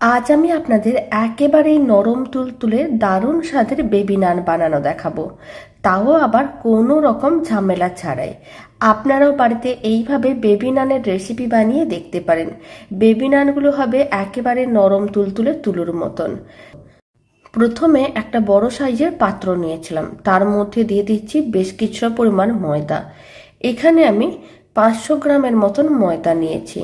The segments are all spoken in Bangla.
আজ আমি আপনাদের একেবারেই নরম তুলতুলে দারুণ স্বাদের বেবি নান বানানো দেখাবো, তাও আবার কোনো রকম ঝামেলা ছাড়াই। আপনারাও বাড়িতে এইভাবে বেবি নানের রেসিপি বানিয়ে দেখতে পারেন। বেবি নানগুলো হবে একেবারে নরম তুলতুলে তুলোর মতন। প্রথমে একটা বড় সাইজের পাত্র নিয়েছিলাম, তার মধ্যে দিয়ে দিচ্ছি বেশ কিছুটা পরিমাণ ময়দা। এখানে আমি 500 গ্রামের মতন ময়দা নিয়েছি,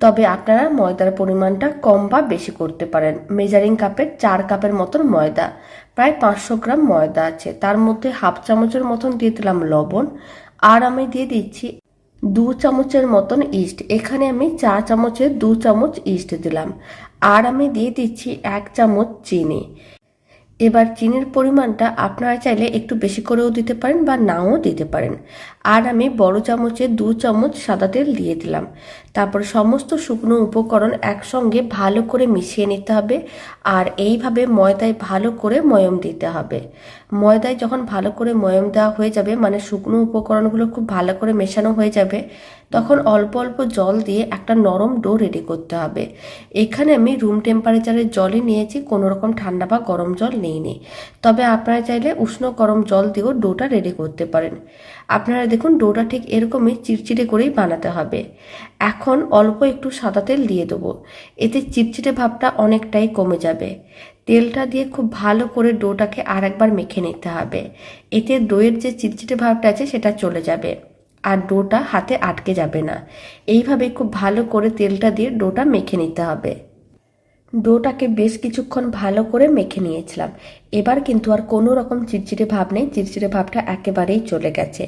তবে আপনারা ময়দার পরিমাণটা কম বা বেশি করতে পারেন। মেজারিং কাপের 4 কাপের মতন ময়দা, প্রায় 500 গ্রাম ময়দা আছে। তার মধ্যে হাফ চামচের মতন দিয়ে দিলাম লবণ, আর আমি দিয়ে দিচ্ছি 2 চামচের মতন ইস্ট। এখানে আমি 4 চামচের 2 চামচ ইস্ট দিলাম, আর আমি দিয়ে দিচ্ছি 1 চামচ চিনি। এবার চিনির পরিমাণটা আপনারা চাইলে একটু বেশি করেও দিতে পারেন বা নাও দিতে পারেন। আর আমি বড় চামচে 2 চামচ সাদা তেল দিয়ে দিলাম। তারপর সমস্ত শুকনো উপকরণ একসঙ্গে ভালো করে মিশিয়ে নিতে হবে, আর এইভাবে ময়দায় ভালো করে ময়ম দিতে হবে। ময়দায় যখন ভালো করে ময়ম দেওয়া হয়ে যাবে, মানে শুকনো উপকরণগুলো খুব ভালো করে মেশানো হয়ে যাবে, তখন অল্প অল্প জল দিয়ে একটা নরম ডো রেডি করতে হবে। এখানে আমি রুম টেম্পারেচারের জলই নিয়েছি, কোনো রকম ঠান্ডা বা গরম জল নিইনি। তবে আপনারা চাইলে উষ্ণ গরম জল দিয়েও ডোটা রেডি করতে পারেন। আপনারা দেখুন ডোটা ঠিক এরকমই চিটচিটে করেই বানাতে হবে। এখন অল্প একটু সাদা তেল দিয়ে দেবো, এতে চিটচিটে ভাবটা অনেকটাই কমে যাবে। তেলটা দিয়ে খুব ভালো করে ডোটাকে আর একবার মেখে নিতে হবে, এতে দইয়ের যে চিটচিটে ভাবটা আছে সেটা চলে যাবে, আর ডোটা হাতে আটকে যাবে না। এইভাবে খুব ভালো করে তেলটা দিয়ে ডোটা মেখে নিতে হবে। ডোটাকে বেশ কিছুক্ষণ ভালো করে মেখে নিয়েছিলাম। এবার কিন্তু আর কোনো রকম চিটচিটে ভাব নেই, চিটচিটে ভাবটা একেবারেই চলে গেছে।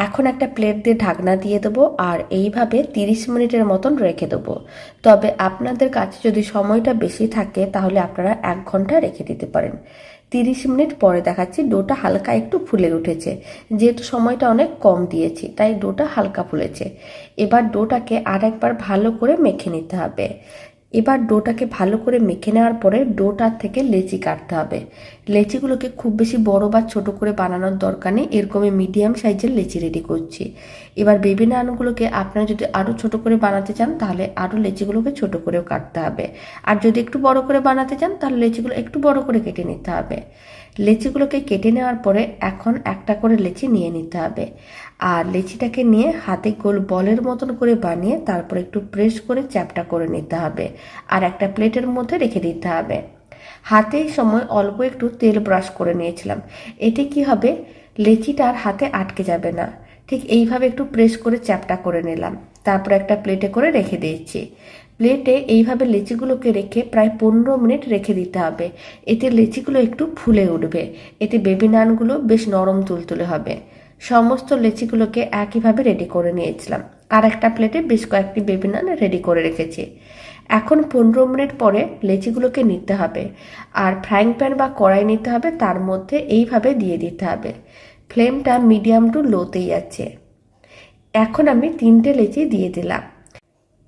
এখন একটা প্লেট দিয়ে ঢাকনা দিয়ে দেবো, আর এইভাবে 30 মিনিটের মতন রেখে দেবো। তবে আপনাদের কাছে যদি সময়টা বেশি থাকে তাহলে আপনারা 1 ঘন্টা রেখে দিতে পারেন। 30 মিনিট পরে দেখাচ্ছি ডোটা হালকা একটু ফুলে উঠেছে। যেহেতু সময়টা অনেক কম দিয়েছি তাই ডোটা হালকা ফুলেছে। এবার ডোটাকে আর একবার ভালো করে মেখে নিতে হবে। এবার ডোটাকে ভালো করে মেখে নেওয়ার পরে ডোটার থেকে লেচি কাটতে হবে। লেচিগুলোকে খুব বেশি বড় বা ছোট করে বানানোর দরকার নেই, এরকমই মিডিয়াম সাইজের লেচি রেডি করছি। এবার বেবি নানগুলোকে আপনারা যদি আরও ছোট করে বানাতে চান তাহলে আরও লেচিগুলোকে ছোট করেও কাটতে হবে, আর যদি একটু বড় করে বানাতে চান তাহলে লেচিগুলো একটু বড় করে কেটে নিতে হবে। লেচিগুলোকে কেটে নেওয়ার পরে এখন একটা করে লেচি নিয়ে নিতে হবে, আর লেচিটাকে নিয়ে হাতে গোল বলের মতন করে বানিয়ে তারপর একটু প্রেস করে চ্যাপটা করে নিতে হবে, আর একটা প্লেটের মধ্যে রেখে দিতে হবে। হাতে এই সময় অল্প একটু তেল ব্রাশ করে নিয়েছিলাম, এতে কি হবে, লেচিটা আর হাতে আটকে যাবে না। ঠিক এইভাবে একটু প্রেস করে চ্যাপটা করে নিলাম, তারপর একটা প্লেটে করে রেখে দিয়েছি। প্লেটে এইভাবে লেচিগুলোকে রেখে প্রায় 15 মিনিট রেখে দিতে হবে, এতে লেচিগুলো একটু ফুলে উঠবে, এতে বেবি নানগুলো বেশ নরম তুলতুলে হবে। সমস্ত লেচিগুলোকে একইভাবে রেডি করে নিয়েছিলাম, আর একটা প্লেটে বেশ কয়েকটি বেবি নান রেডি করে রেখেছি। এখন 15 মিনিট পরে লেচিগুলোকে নিতে হবে, আর ফ্রাইং প্যান বা কড়াই নিতে হবে, তার মধ্যে এইভাবে দিয়ে দিতে হবে। ফ্লেমটা মিডিয়াম টু লোতেই আছে। এখন আমি 3টে লেচি দিয়ে দিলাম।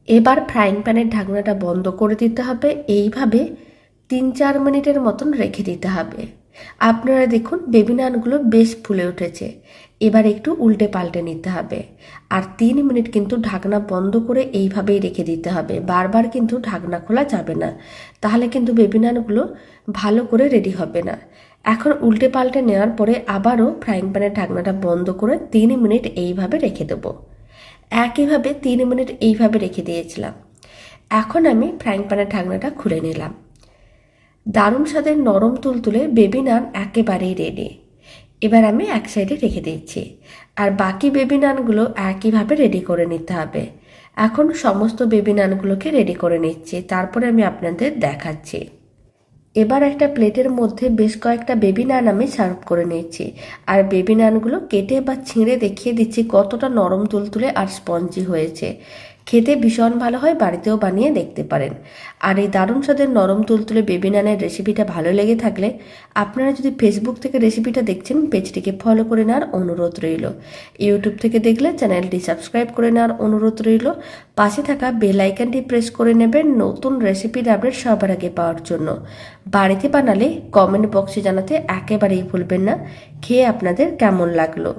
এবার ফ্রাইং প্যানের ঢাকনাটা বন্ধ করে দিতে হবে, এইভাবে 3-4 মিনিটের মতন রেখে দিতে হবে। আপনারা দেখুন বেবি নানগুলো বেশ ফুলে উঠেছে। এবার একটু উল্টে পাল্টে নিতে হবে, আর 3 মিনিট কিন্তু ঢাকনা বন্ধ করে এইভাবেই রেখে দিতে হবে। বারবার কিন্তু ঢাকনা খোলা যাবে না, তাহলে কিন্তু বেবি নানগুলো ভালো করে রেডি হবে না। এখন উল্টে পাল্টে নেওয়ার পরে আবারও ফ্রাইং প্যানের ঢাকনাটা বন্ধ করে 3 মিনিট এইভাবে রেখে দেবো। একইভাবে 3 মিনিট এইভাবে রেখে দিয়েছিলাম। এখন আমি ফ্রাইং প্যানের ঢাকনাটা খুলে নিলাম। দারুণ স্বাদের নরম তুলতুলে বেবি নান একেবারেই রেডি। এবার আমি এক সাইডে রেখে দিচ্ছি, আর বাকি বেবি নানগুলো একইভাবে রেডি করে নিতে হবে। এখন সমস্ত বেবি নানগুলোকে রেডি করে নিচ্ছি, তারপরে আমি আপনাদের দেখাচ্ছি। এবার একটা প্লেটের মধ্যে বেশ কয়েকটা বেবি নান আমি সার্ভ করে নিয়েছি, আর বেবি নানগুলো কেটে বা ছিঁড়ে দেখিয়ে দিচ্ছি কতটা নরম তুলতুলে আর স্পঞ্জি হয়েছে। খেতে ভীষণ ভালো হয়, বাড়িতেও বানিয়ে দেখতে পারেন। আর এই দারুণ স্বাদের নরম তুলতুলে বেবি নানের রেসিপিটা ভালো লেগে থাকলে আপনারা যদি ফেসবুক থেকে রেসিপিটা দেখছেন পেজটিকে ফলো করে নেওয়ার অনুরোধ রইল। ইউটিউব থেকে দেখলে চ্যানেলটি সাবস্ক্রাইব করে নেওয়ার অনুরোধ রইল। পাশে থাকা বেল আইকনটি প্রেস করে নেবেন নতুন রেসিপির আপডেট সবার আগে পাওয়ার জন্য। বাড়িতে বানালে কমেন্ট বক্সে জানাতে একেবারেই ভুলবেন না খেয়ে আপনাদের কেমন লাগলো।